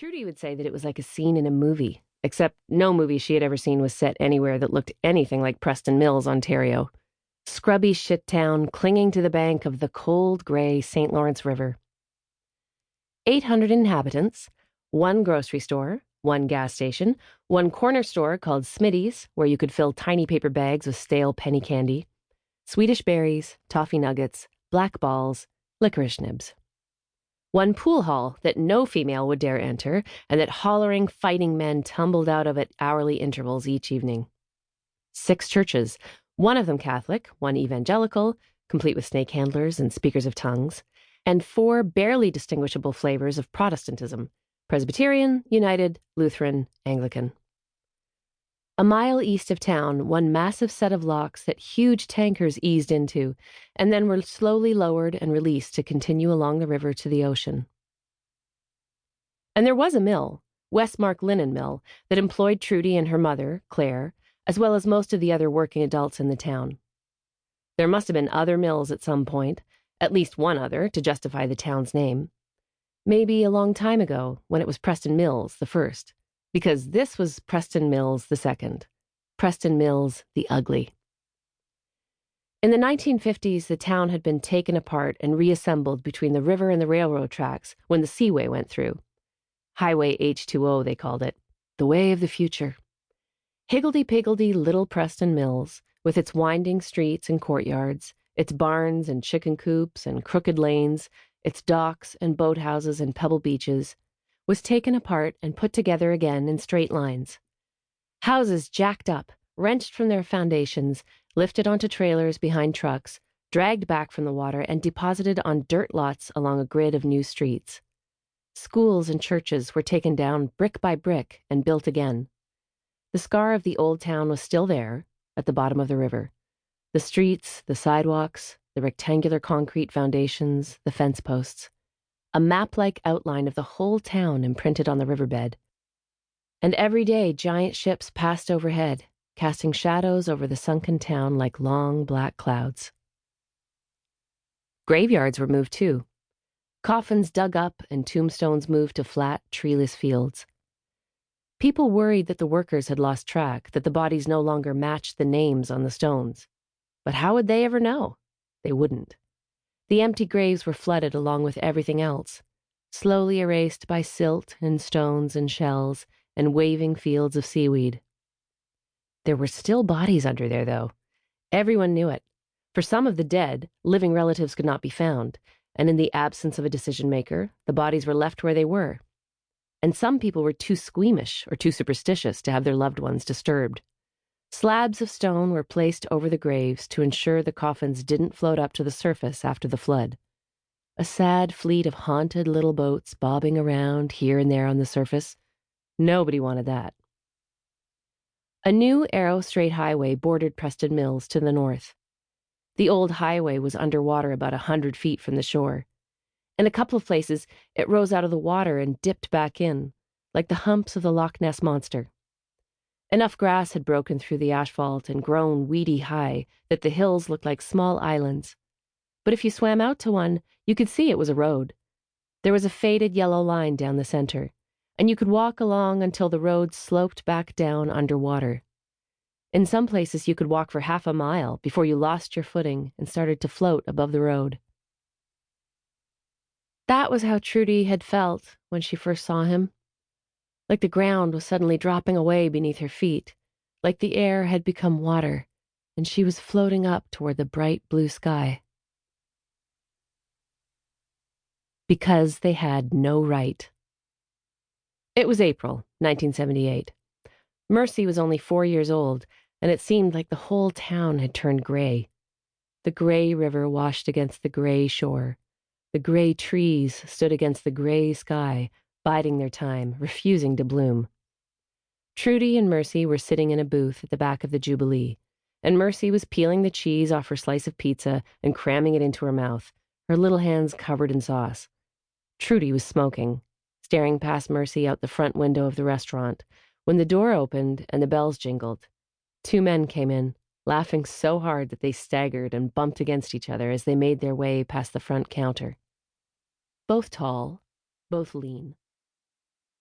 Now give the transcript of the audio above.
Trudy would say that it was like a scene in a movie, except no movie she had ever seen was set anywhere that looked anything like Preston Mills, Ontario. Scrubby shit town clinging to the bank of the cold, gray St. Lawrence River. 800 inhabitants, one grocery store, one gas station, one corner store called Smitty's, where you could fill tiny paper bags with stale penny candy, Swedish berries, toffee nuggets, black balls, licorice nibs. One pool hall that no female would dare enter, and that hollering, fighting men tumbled out of at hourly intervals each evening. 6 churches, one of them Catholic, one evangelical, complete with snake handlers and speakers of tongues, and 4 barely distinguishable flavors of Protestantism: Presbyterian, United, Lutheran, Anglican. A mile east of town, one massive set of locks that huge tankers eased into, and then were slowly lowered and released to continue along the river to the ocean. And there was a mill, Westmark Linen Mill, that employed Trudy and her mother, Claire, as well as most of the other working adults in the town. There must have been other mills at some point, at least one other, to justify the town's name. Maybe a long time ago, when it was Preston Mills the first, because this was Preston Mills the second. Preston Mills the Ugly. In the 1950s, the town had been taken apart and reassembled between the river and the railroad tracks when the Seaway went through. Highway H2O, they called it. The way of the future. Higgledy-piggledy little Preston Mills, with its winding streets and courtyards, its barns and chicken coops and crooked lanes, its docks and boathouses and pebble beaches, was taken apart and put together again in straight lines. Houses jacked up, wrenched from their foundations, lifted onto trailers behind trucks, dragged back from the water, and deposited on dirt lots along a grid of new streets. Schools and churches were taken down brick by brick and built again. The scar of the old town was still there, at the bottom of the river. The streets, the sidewalks, the rectangular concrete foundations, the fence posts. A map-like outline of the whole town imprinted on the riverbed. And every day giant ships passed overhead, casting shadows over the sunken town like long black clouds. Graveyards were moved too. Coffins dug up and tombstones moved to flat, treeless fields. People worried that the workers had lost track, that the bodies no longer matched the names on the stones. But how would they ever know? They wouldn't. The empty graves were flooded along with everything else, slowly erased by silt and stones and shells and waving fields of seaweed. There were still bodies under there, though. Everyone knew it. For some of the dead, living relatives could not be found, and in the absence of a decision-maker, the bodies were left where they were. And some people were too squeamish or too superstitious to have their loved ones disturbed. Slabs of stone were placed over the graves to ensure the coffins didn't float up to the surface after the flood. A sad fleet of haunted little boats bobbing around here and there on the surface. Nobody wanted that. A new Arrow Strait highway bordered Preston Mills to the north. The old highway was underwater about 100 feet from the shore. In a couple of places, it rose out of the water and dipped back in, like the humps of the Loch Ness Monster. Enough grass had broken through the asphalt and grown weedy high that the hills looked like small islands. But if you swam out to one, you could see it was a road. There was a faded yellow line down the center, and you could walk along until the road sloped back down underwater. In some places, you could walk for half a mile before you lost your footing and started to float above the road. That was how Trudy had felt when she first saw him. Like the ground was suddenly dropping away beneath her feet, like the air had become water, and she was floating up toward the bright blue sky. Because they had no right. It was April, 1978. Mercy was only 4 years old, and it seemed like the whole town had turned gray. The gray river washed against the gray shore. The gray trees stood against the gray sky, biding their time, refusing to bloom. Trudy and Mercy were sitting in a booth at the back of the Jubilee, and Mercy was peeling the cheese off her slice of pizza and cramming it into her mouth, her little hands covered in sauce. Trudy was smoking, staring past Mercy out the front window of the restaurant, when the door opened and the bells jingled. 2 men came in, laughing so hard that they staggered and bumped against each other as they made their way past the front counter. Both tall, both lean.